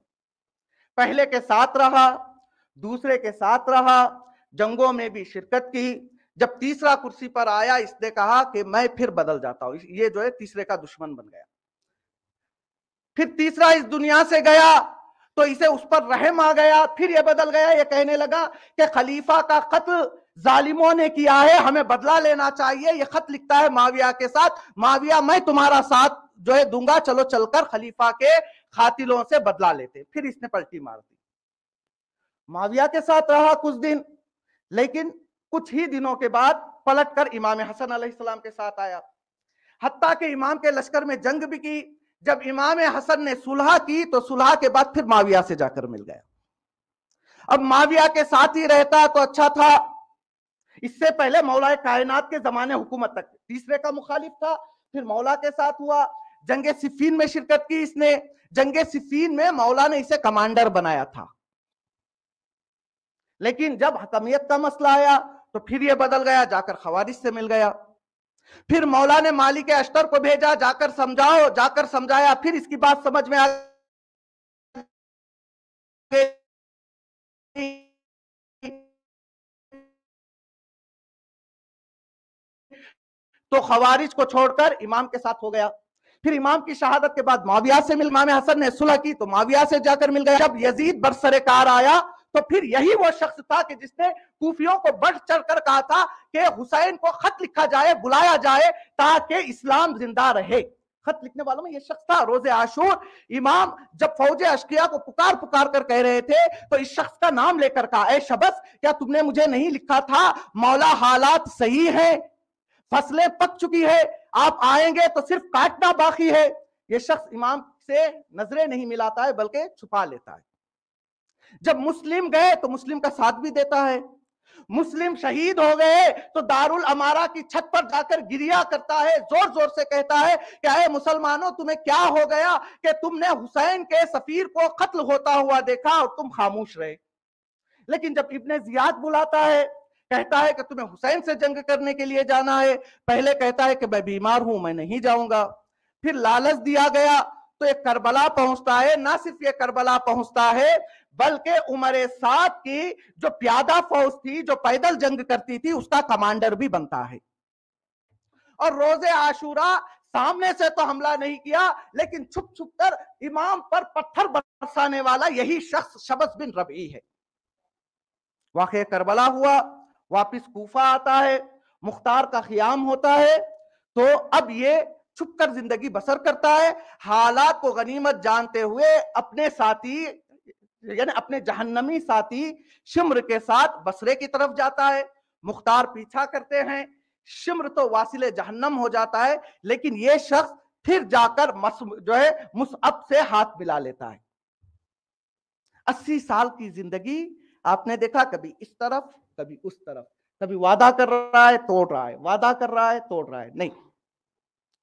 پہلے کے ساتھ رہا، دوسرے کے ساتھ رہا، جنگوں میں بھی شرکت کی. جب تیسرا کرسی پر آیا، اس نے کہا کہ میں پھر بدل جاتا ہوں. یہ جو ہے تیسرے کا دشمن بن گیا. پھر تیسرا اس دنیا سے گیا تو اسے اس پر رحم آ گیا. پھر یہ بدل گیا. یہ کہنے لگا کہ خلیفہ کا قتل ظالموں نے کیا ہے، ہمیں بدلہ لینا چاہیے. یہ خط لکھتا ہے معاویہ کے ساتھ، معاویہ میں تمہارا ساتھ جو ہے دوں گا، چلو چل کر خلیفہ کے قاتلوں سے بدلہ لیتے. پھر اس نے پلٹی مار دی. معاویہ کے ساتھ رہا کچھ دن، لیکن کچھ ہی دنوں کے بعد پلٹ کر امام حسن علیہ السلام کے ساتھ آیا. حتیٰ کہ امام کے لشکر میں جنگ بھی کی. جب امام حسن نے صلح کی تو صلح کے بعد پھر معاویہ سے جا کر مل گیا. اب معاویہ کے ساتھ ہی رہتا تو اچھا تھا. اس سے پہلے مولا کائنات کے زمانے حکومت تک تیسرے کا مخالف تھا. پھر مولا کے ساتھ ہوا. جنگ صفین میں شرکت کی اس نے. جنگ صفین میں مولا نے اسے کمانڈر بنایا تھا. لیکن جب حکمیت کا مسئلہ آیا تو پھر یہ بدل گیا، جا کر خوارج سے مل گیا. پھر مولا نے مالک اشتر کو بھیجا، جا کر سمجھاؤ. جا کر سمجھایا، پھر اس کی بات سمجھ میں آ تو خوارج کو چھوڑ کر امام کے ساتھ ہو گیا. پھر امام کی شہادت کے بعد معاویہ سے امام حسن نے صلح کی تو معاویہ سے جا کر مل گیا. جب یزید برسر کار آیا تو پھر یہی وہ شخص تھا کہ جس نے کوفیوں کو بڑھ چڑھ کر کہا تھا کہ حسین کو خط لکھا جائے، بلایا جائے تاکہ اسلام زندہ رہے. خط لکھنے والوں میں یہ شخص تھا. روز عاشور امام جب فوج اشقیاء کو پکار کر کہہ رہے تھے تو اس شخص کا نام لے کر کہا، اے شبس، کیا تم نے مجھے نہیں لکھا تھا مولا حالات صحیح ہیں، فصلیں پک چکی ہے، آپ آئیں گے تو صرف کاٹنا باقی ہے. یہ شخص امام سے نظریں نہیں ملاتا ہے بلکہ چھپا لیتا ہے. جب مسلم گئے تو مسلم کا ساتھ بھی دیتا ہے. مسلم شہید ہو گئے تو دارالامارہ کی چھت پر جا کر گریا کرتا ہے، زور زور سے کہتا ہے کہ اے مسلمانوں، تمہیں کیا ہو گیا کہ تم نے حسین کے سفیر کو قتل ہوتا ہوا دیکھا اور تم خاموش رہے. لیکن جب ابن زیاد بلاتا ہے، کہتا ہے کہ تمہیں حسین سے جنگ کرنے کے لیے جانا ہے، پہلے کہتا ہے کہ میں بیمار ہوں، میں نہیں جاؤں گا. پھر لالچ دیا گیا تو یہ کربلا پہنچتا ہے. نہ صرف یہ کربلا پہنچتا ہے بلکہ عمر سعد کی جو پیادہ فوج تھی، جو پیدل جنگ کرتی تھی، اس کا کمانڈر بھی بنتا ہے. اور روز عاشورہ سامنے سے تو حملہ نہیں کیا، لیکن چھپ چھپ کر امام پر پتھر برسانے والا یہی شخص شبس بن ربعی ہے. واقعہ کربلا ہوا، واپس کوفہ آتا ہے، مختار کا خیام ہوتا ہے تو اب یہ چھپ کر زندگی بسر کرتا ہے. حالات کو غنیمت جانتے ہوئے اپنے ساتھی یعنی اپنے جہنمی ساتھی شمر کے ساتھ بصرے کی طرف جاتا ہے. مختار پیچھا کرتے ہیں. شمر تو واصل جہنم ہو جاتا ہے، لیکن یہ شخص پھر جا کر جو ہے مصعب سے ہاتھ ملا لیتا ہے. 80 سال کی زندگی آپ نے دیکھا، کبھی اس طرف کبھی اس طرف، کبھی وعدہ کر رہا ہے توڑ رہا ہے، وعدہ کر رہا ہے توڑ رہا ہے. نہیں،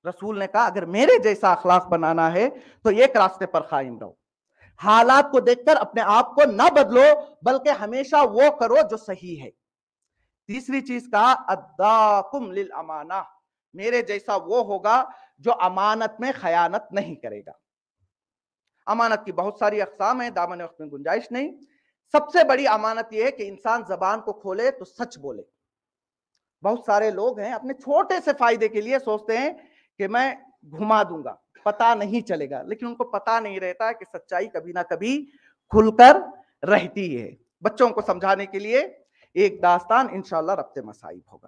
رسول نے کہا اگر میرے جیسا اخلاق بنانا ہے تو ایک راستے پر قائم رہو. حالات کو دیکھ کر اپنے آپ کو نہ بدلو بلکہ ہمیشہ وہ کرو جو صحیح ہے. تیسری چیز کہا اداکم للامانہ، میرے جیسا وہ ہوگا جو امانت میں خیانت نہیں کرے گا. امانت کی بہت ساری اقسام ہیں، دامن وقت میں گنجائش نہیں. سب سے بڑی امانت یہ ہے کہ انسان زبان کو کھولے تو سچ بولے. بہت سارے لوگ ہیں اپنے چھوٹے سے فائدے کے لیے سوچتے ہیں کہ میں گھما دوں گا، پتا نہیں چلے گا، لیکن ان کو پتا نہیں رہتا کہ سچائی کبھی نہ کبھی کھل کر رہتی ہے. بچوں کو سمجھانے کے لیے ایک داستان انشاءاللہ ربط مصائب ہوگا.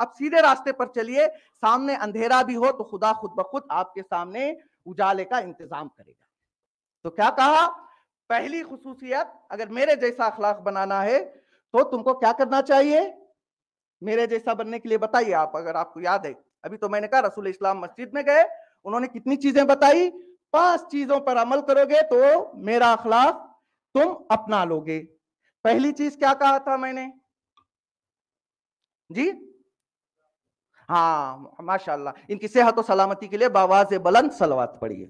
آپ سیدھے راستے پر چلیے، سامنے اندھیرا بھی ہو تو خدا خود بخود آپ کے سامنے اجالے کا انتظام کرے گا۔ تو کیا کہا؟ پہلی خصوصیت، اگر میرے جیسا اخلاق بنانا ہے تو تم کو کیا کرنا چاہیے؟ میرے جیسا بننے کے لیے بتائیے آپ، اگر آپ کو یاد ہے، ابھی تو میں نے کہا رسول اسلام مسجد میں گئے، انہوں نے کتنی چیزیں بتائی؟ 5 چیزوں پر عمل کرو گے تو میرا اخلاق تم اپنا لو گے۔ پہلی چیز کیا کہا تھا میں نے؟ جی ہاں ماشاءاللہ، ان کی صحت و سلامتی کے لیے بآواز بلند صلوات پڑھیے۔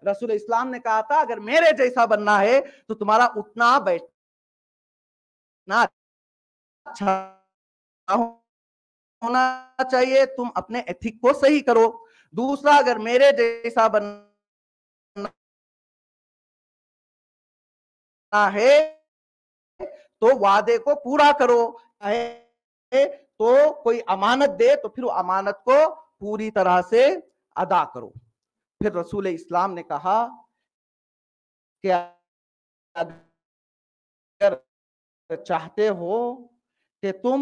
رسول اسلام نے کہا تھا اگر میرے جیسا بننا ہے تو تمہارا اٹھنا بیٹھنا اچھا ہونا چاہیے، تم اپنے ایتھک کو صحیح کرو۔ دوسرا، اگر میرے جیسا بننا ہے تو وعدے کو پورا کرو، تو کوئی امانت دے تو پھر وہ امانت کو پوری طرح سے ادا کرو۔ پھر رسول اسلام نے کہا کہ اگر چاہتے ہو کہ تم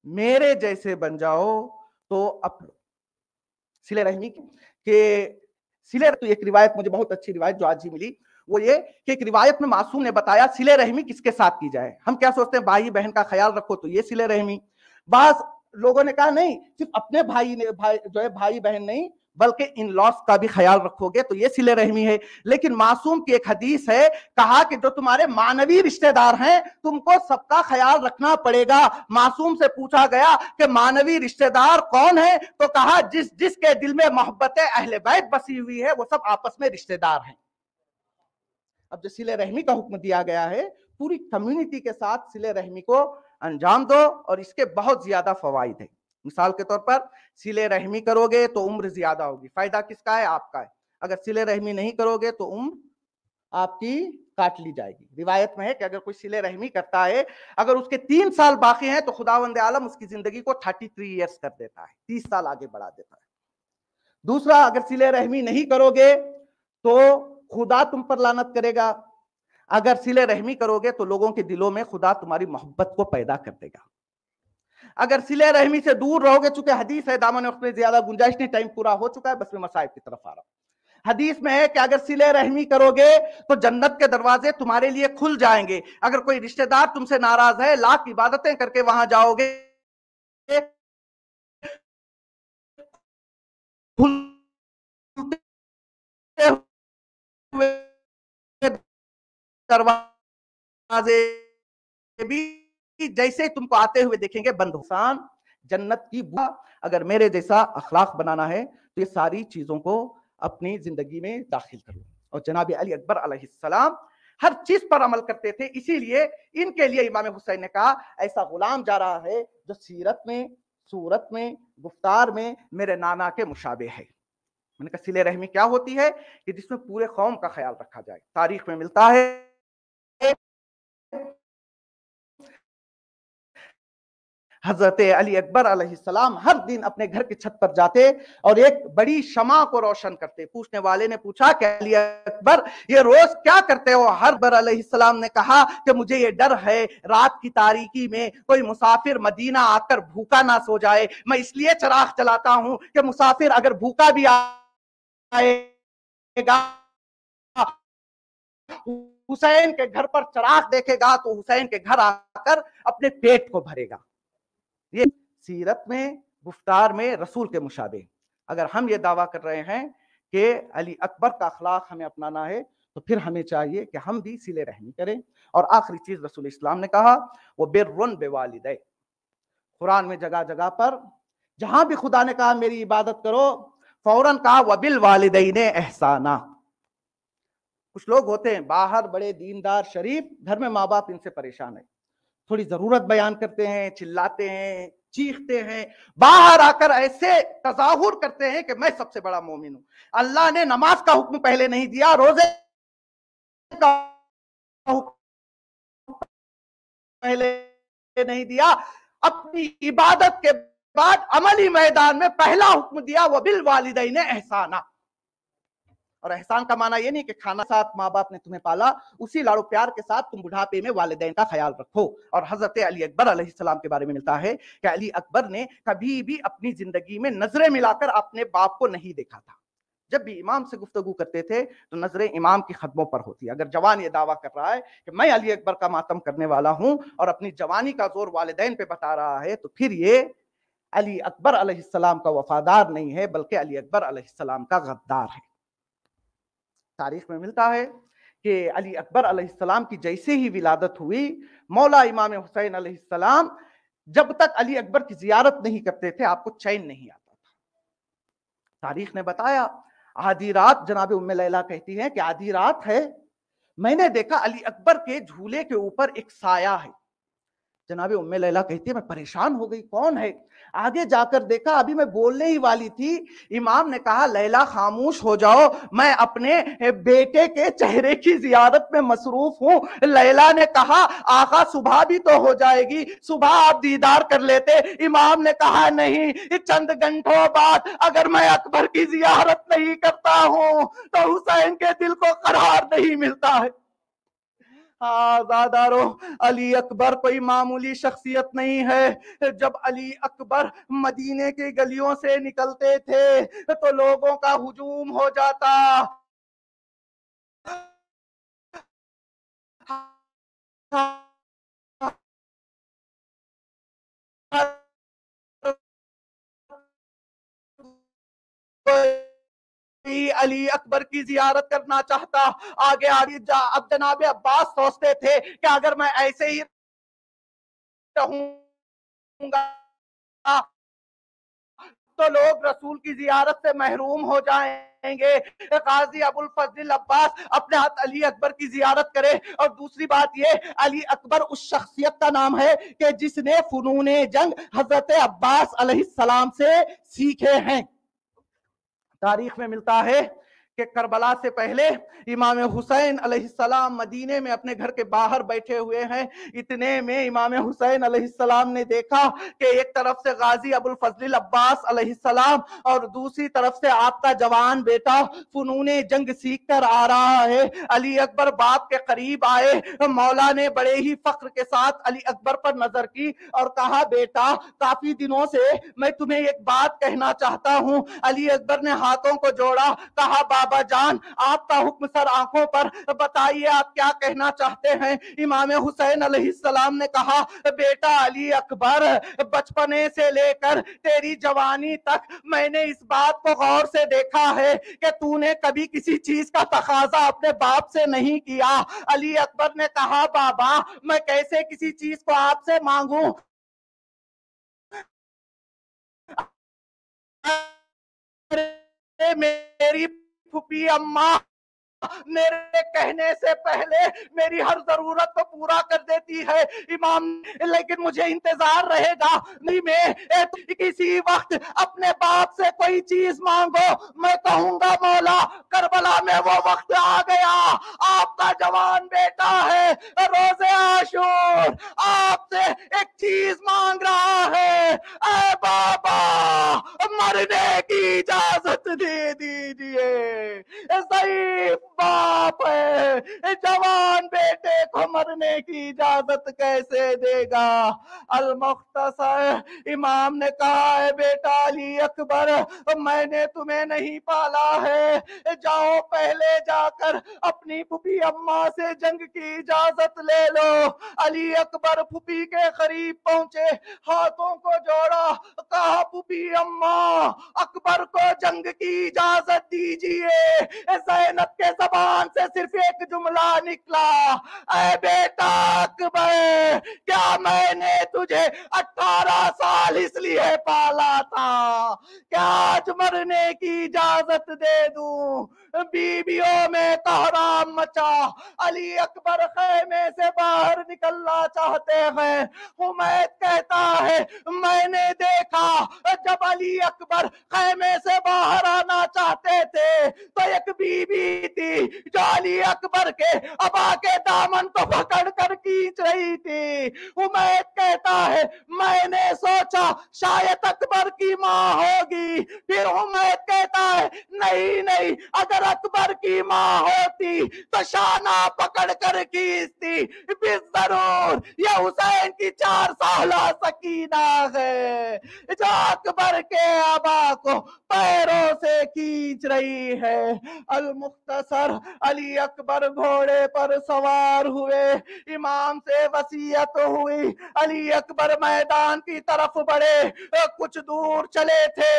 میرے جیسے بن جاؤ تو صلہ رحمی کہ تو ایک روایت مجھے بہت اچھی روایت جو آج ہی ملی، وہ یہ کہ ایک روایت میں معصوم نے بتایا صلہ رحمی کس کے ساتھ کی جائے۔ ہم کیا سوچتے ہیں بھائی بہن کا خیال رکھو تو یہ صلہ رحمی، بعض لوگوں نے کہا نہیں صرف اپنے بھائی بہن نہیں بلکہ ان لاس کا بھی خیال رکھو گے تو یہ صلہ رحمی ہے۔ لیکن معصوم کی ایک حدیث ہے، کہا کہ جو تمہارے معنوی رشتہ دار ہیں تم کو سب کا خیال رکھنا پڑے گا۔ معصوم سے پوچھا گیا کہ معنوی رشتہ دار کون ہے؟ تو کہا جس کے دل میں محبت اہل بیت بسی ہوئی ہے وہ سب آپس میں رشتہ دار ہیں۔ اب جو صلہ رحمی کا حکم دیا گیا ہے، پوری کمیونٹی کے ساتھ صلہ رحمی کو انجام دو، اور اس کے بہت زیادہ فوائد ہیں۔ مثال کے طور پر صلہ رحمی کرو گے تو عمر زیادہ ہوگی، فائدہ کس کا ہے؟ آپ کا ہے۔ اگر صلہ رحمی نہیں کرو گے تو عمر آپ کی کاٹ لی جائے گی۔ روایت میں ہے کہ اگر کوئی صلہ رحمی کرتا ہے، اگر اس کے 3 سال باقی ہیں تو خداوند عالم اس کی زندگی کو 33 ایئرز کر دیتا ہے، 30 سال آگے بڑھا دیتا ہے۔ دوسرا، اگر صلہ رحمی نہیں کرو گے تو خدا تم پر لعنت کرے گا، اگر صلہ رحمی کرو گے تو لوگوں کے دلوں میں خدا تمہاری محبت کو پیدا کر دے گا۔ اگر صلہ رحمی سے دور رہو گے، چونکہ حدیث ہے، دامن وقت میں زیادہ گنجائش نہیں، ٹائم پورا ہو چکا ہے، بس میں مصائب کی طرف آ رہا ہوں۔ حدیث میں ہے کہ اگر صلہ رحمی کرو گے تو جنت کے دروازے تمہارے لیے کھل جائیں گے۔ اگر کوئی رشتہ دار تم سے ناراض ہے، لاکھ عبادتیں کر کے وہاں جاؤ گے، دروازے بھی جیسے تم کو آتے ہوئے دیکھیں گے بند حسان جنت کی بو۔ اگر میرے جیسا اخلاق بنانا ہے تو یہ ساری چیزوں کو اپنی زندگی میں داخل کرو۔ اور جناب علی اکبر علیہ السلام ہر چیز پر عمل کرتے تھے، اسی لیے ان کے لیے امام حسین نے کہا ایسا غلام جا رہا ہے جو سیرت میں، صورت میں، گفتار میں میرے نانا کے مشابہ ہے۔ میں نے کہا صلہ رحمی کیا ہوتی ہے؟ کہ جس میں پورے قوم کا خیال رکھا جائے۔ تاریخ میں ملتا ہے حضرت علی اکبر علیہ السلام ہر دن اپنے گھر کی چھت پر جاتے اور ایک بڑی شمع کو روشن کرتے۔ پوچھنے والے نے پوچھا کہ علی اکبر یہ روز کیا کرتے ہو؟ ہر بر علیہ السلام نے کہا کہ مجھے یہ ڈر ہے رات کی تاریکی میں کوئی مسافر مدینہ آ کر بھوکا نہ سو جائے، میں اس لیے چراغ جلاتا ہوں کہ مسافر اگر بھوکا بھی آئے گا، حسین کے گھر پر چراغ دیکھے گا تو حسین کے گھر آ کر اپنے پیٹ کو بھرے گا۔ یہ سیرت میں، گفتار میں رسول کے مشابہ۔ اگر ہم یہ دعویٰ کر رہے ہیں کہ علی اکبر کا اخلاق ہمیں اپنانا ہے تو پھر ہمیں چاہیے کہ ہم بھی صلہ رحمی کریں۔ اور آخری چیز رسول اسلام نے کہا وہ برٌ بوالدیک۔ قرآن میں جگہ جگہ پر جہاں بھی خدا نے کہا میری عبادت کرو، فوراً کہا وبالوالدین احسانا۔ کچھ لوگ ہوتے ہیں باہر بڑے دیندار شریف، گھر میں ماں باپ ان سے پریشان ہے، تھوڑی ضرورت بیان کرتے ہیں، چلاتے ہیں، چیختے ہیں، باہر آ کر ایسے تظاہر کرتے ہیں کہ میں سب سے بڑا مومن ہوں۔ اللہ نے نماز کا حکم پہلے نہیں دیا، روزے کا حکم پہلے نہیں دیا، اپنی عبادت کے بعد عملی میدان میں پہلا حکم دیا وبالوالدین احسانا۔ اور احسان کا معنی یہ نہیں کہ کھانا ساتھ ماں باپ نے تمہیں پالا، اسی لاڑو پیار کے ساتھ تم بڑھاپے میں والدین کا خیال رکھو۔ اور حضرت علی اکبر علیہ السلام کے بارے میں ملتا ہے کہ علی اکبر نے کبھی بھی اپنی زندگی میں نظریں ملا کر اپنے باپ کو نہیں دیکھا تھا۔ جب بھی امام سے گفتگو کرتے تھے تو نظریں امام کی خدموں پر ہوتی۔ اگر جوان یہ دعویٰ کر رہا ہے کہ میں علی اکبر کا ماتم کرنے والا ہوں اور اپنی جوانی کا زور والدین پہ بتا رہا ہے، تو پھر یہ علی اکبر علیہ السلام کا وفادار نہیں ہے، بلکہ علی اکبر علیہ السلام کا غدار ہے۔ تاریخ میں ملتا ہے کہ علی اکبر علیہ السلام کی جیسے ہی ولادت ہوئی، مولا امام حسین علیہ السلام جب تک علی اکبر کی زیارت نہیں کرتے تھے آپ کو چین نہیں آتا تھا۔ تاریخ نے بتایا آدھی رات، جناب ام لیلہ کہتی ہیں کہ آدھی رات ہے، میں نے دیکھا علی اکبر کے جھولے کے اوپر ایک سایہ ہے۔ جناب ام لیلہ کہتی ہے میں پریشان ہو گئی، کون ہے؟ آگے جا کر دیکھا، ابھی میں بولنے ہی والی تھی، امام نے کہا لیلہ خاموش ہو جاؤ، میں اپنے بیٹے کے چہرے کی زیارت میں مصروف ہوں۔ لیلہ نے کہا آقا صبح بھی تو ہو جائے گی، صبح آپ دیدار کر لیتے۔ امام نے کہا نہیں، چند گھنٹوں بعد اگر میں اکبر کی زیارت نہیں کرتا ہوں تو حسین کے دل کو قرار نہیں ملتا ہے۔ آزادارو، علی اکبر کوئی معمولی شخصیت نہیں ہے۔ جب علی اکبر مدینے کی گلیوں سے نکلتے تھے تو لوگوں کا ہجوم ہو جاتا۔ علی اکبر کی زیارت کرنا چاہتا، آگے اب جناب عباس سوچتے تھے کہ اگر میں ایسے ہی رہوں گا تو لوگ رسول کی زیارت سے محروم ہو جائیں گے۔ قاضی ابو الفضل عباس اپنے ہاتھ علی اکبر کی زیارت کرے۔ اور دوسری بات یہ، علی اکبر اس شخصیت کا نام ہے کہ جس نے فنون جنگ حضرت عباس علیہ السلام سے سیکھے ہیں۔ تاریخ میں ملتا ہے کہ کربلا سے پہلے امام حسین علیہ السلام مدینے میں اپنے گھر کے باہر بیٹھے ہوئے ہیں۔ اتنے میں امام حسین علیہ السلام نے دیکھا کہ ایک طرف سے غازی ابو الفضل عباس علیہ السلام اور دوسری طرف سے آپ کا جوان بیٹا فنون جنگ سیکھ کر آ رہا ہے۔ علی اکبر باپ کے قریب آئے، مولا نے بڑے ہی فخر کے ساتھ علی اکبر پر نظر کی اور کہا بیٹا کافی دنوں سے میں تمہیں ایک بات کہنا چاہتا ہوں۔ علی اکبر نے ہاتھوں کو جوڑا، کہا بابا جان آپ کا حکم سر آنکھوں پر، بتائیے آپ کیا کہنا چاہتے ہیں؟ امام حسین علیہ السلام نے کہا بیٹا علی اکبر، بچپنے سے لے کر تیری جوانی تک میں نے اس بات کو غور سے دیکھا ہے کہ تو نے کبھی کسی چیز کا تقاضا اپنے باپ سے نہیں کیا۔ علی اکبر نے کہا بابا میں کیسے کسی چیز کو آپ سے مانگوں؟ میری پھوپھی اماں میرے کہنے سے پہلے میری ہر ضرورت کو پورا کر دیتی ہے امام، لیکن مجھے انتظار رہے گا نہیں، میں کسی وقت اپنے باپ سے کوئی چیز مانگو میں کہوں گا مولا کربلا میں وہ وقت آ گیا، آپ کا جوان بیٹا ہے روز عاشور آپ سے ایک چیز مانگ رہا ہے، اے بابا مرنے کی اجازت دے دیجئے۔ ضعیف باپ ہے، جوان بیٹے کو مرنے کی اجازت کیسے دے گا؟ المختصر امام نے کہا ہے بیٹا علی اکبر میں نے تمہیں نہیں پالا ہے، جاؤ پہلے جا کر اپنی پھوپھی اماں سے جنگ کی اجازت لے لو۔ علی اکبر پھوپھی کے قریب پہنچے، ہاتھوں کو جوڑا، کہا پھوپھی اماں اکبر کو جنگ کی اجازت دیجئے۔ زینب کے زبان سے صرف ایک جملہ نکلا، اے بیٹا اکبر کیا میں نے تجھے 18 سال اس لیے پالا تھا کیا آج مرنے کی اجازت دے دوں؟ بیویوں میں کوہرام مچا، علی اکبر خیمے سے باہر نکلنا چاہتے ہیں۔ حمید کہتا ہے میں نے دیکھا جب علی اکبر خیمے سے باہر آنا چاہتے تھے تو ایک بی بی تھی جو علی اکبر کے ابا کے دامن کو پکڑ کر کھینچ رہی تھی۔ حمید کہتا ہے میں نے سوچا شاید اکبر کی ماں ہوگی، پھر حمید کہتا ہے نہیں نہیں اگر اگر اکبر کی ماں ہوتی تو شانہ پکڑ کر کھینچتی، ضرور یہ حسین کی 4 سالہ سکینہ ہے جو اکبر کے آبا کو پیروں سے کھینچ رہی ہے۔ المختصر، علی اکبر گھوڑے پر سوار ہوئے، امام سے وصیت ہوئی، علی اکبر میدان کی طرف بڑھے، کچھ دور چلے تھے،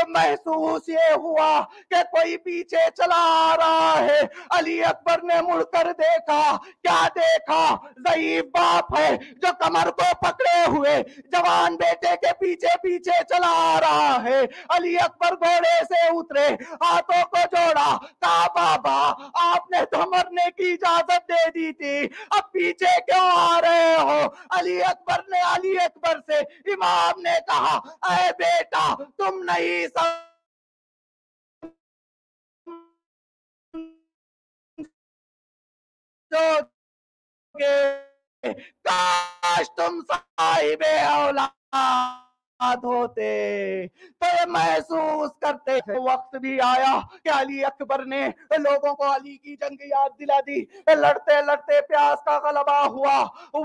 محسوس یہ ہوا کہ کوئی پیچھے چلا آ رہا ہے۔ علی اکبر نے مڑ کر دیکھا، کیا دیکھا؟ ضعیف باپ ہے جو کمر کو پکڑے ہوئے جوان بیٹے کے پیچھے پیچھے چلا آ رہا ہے۔ علی اکبر گھوڑے سے اترے، ہاتھوں کو جوڑا، کہا بابا آپ نے تو مرنے کی اجازت دے دی تھی، اب پیچھے کیوں آ رہے ہو؟ علی اکبر سے امام نے کہا، اے بیٹا تم نہیں سمجھو گے، کاش تم صاحب اولاد ہوتے تو یہ محسوس کرتے۔ وقت بھی آیا کہ علی اکبر نے لوگوں کو علی کی جنگ یاد دلا دی، لڑتے لڑتے پیاس کا غلبہ ہوا،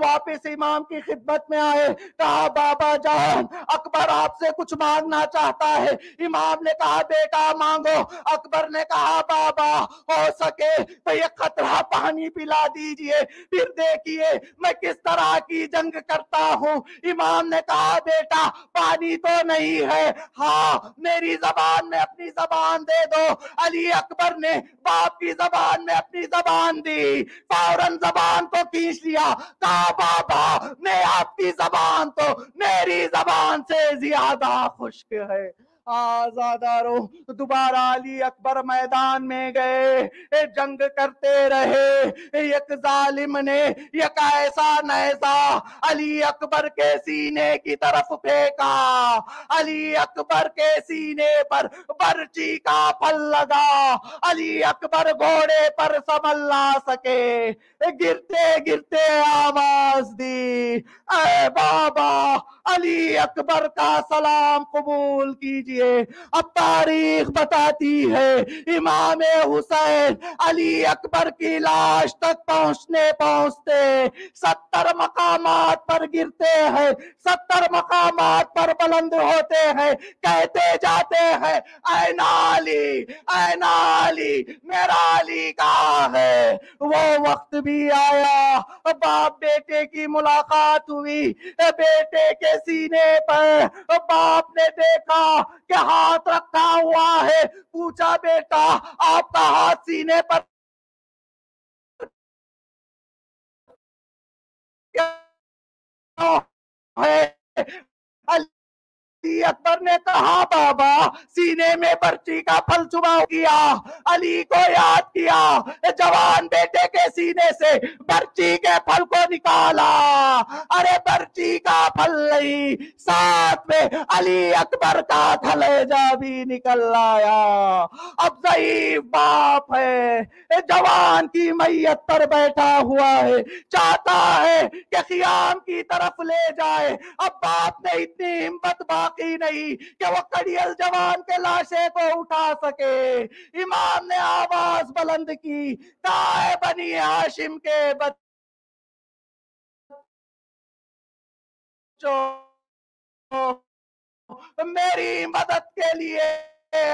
واپس امام کی خدمت میں آئے، کہا بابا جان اکبر آپ سے کچھ مانگنا چاہتا ہے۔ امام نے کہا بیٹا مانگو۔ اکبر نے کہا بابا ہو سکے تو یہ قطرہ پانی پلا دیجئے، پھر دیکھیے میں کس طرح کی جنگ کرتا ہوں۔ امام نے کہا بیٹا پانی تو نہیں ہے، ہاں میری زبان میں اپنی زبان دے دو۔ علی اکبر نے باپ کی زبان میں اپنی زبان دی، فوراً زبان کو کھینچ لیا، کہا بابا میں آپ کی زبان تو میری زبان سے زیادہ خشک ہے۔ آزادارو دوبارہ علی اکبر میدان میں گئے، جنگ کرتے رہے۔ ایک ظالم نے ایک ایسا نیزہ علی اکبر کے سینے کی طرف پھینکا، علی اکبر کے سینے پر برچی کا پھل لگا، علی اکبر گھوڑے پر سنبھل نہ سکے، گرتے گرتے آواز دی، اے بابا علی اکبر کا سلام قبول کیجئے۔ اب تاریخ بتاتی ہے امام حسین علی اکبر کی لاش تک پہنچتے 70 مقامات پر گرتے ہیں، 70 مقامات پر بلند ہوتے ہیں، کہتے جاتے ہیں اے علی اے علی میرا علی کہاں ہے؟ وہ وقت بھی آیا، باپ بیٹے کی ملاقات ہوئی، بیٹے کے سینے پر باپ نے دیکھا کہ ہاتھ رکھا ہوا ہے، پوچھا بیٹا آپ کا ہاتھ سینے پر کیا ہے؟ علی اکبر نے کہا بابا سینے میں برچی کا پھل چبا کیا۔ علی کو یاد کیا، جوان بیٹے کے سینے سے برچی کے پھل کو نکالا، ارے برچی کا پھل نہیں، ساتھ میں علی اکبر کا کلیجہ بھی نکل آیا۔ اب ضعیف باپ ہے، جوان کی میت پر بیٹھا ہوا ہے، چاہتا ہے کہ خیام کی طرف لے جائے، اب باپ نے اتنی ہمت باقی نہیں کہ وہ کڑیل جوان کے لاشے کو اٹھا سکے۔ امام نے آواز بلند کی، کہا اے بنی ہاشم کے بچوں میری مدد کے لیے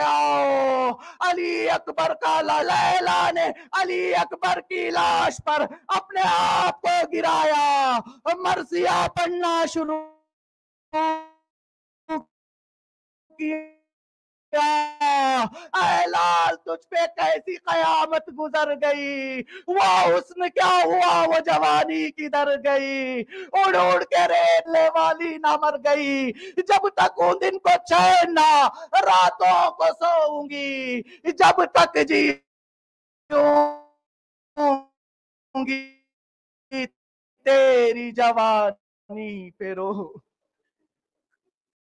آؤ۔ علی اکبر کا لیلا نے علی اکبر کی لاش پر اپنے آپ کو گرایا، مرثیہ پڑھنا شروع کیا، اے لال تجھ پہ کیسی قیامت گزر گئی، وہ حسن کیا ہوا، وہ جوانی کدھر گئی، اڑ اڑ کے ریلنے والی نہ مر گئی، جب تک ان دن کو چین نہ راتوں کو سوؤں گی، جب تک جیوں گی تیری جوانی پہ رو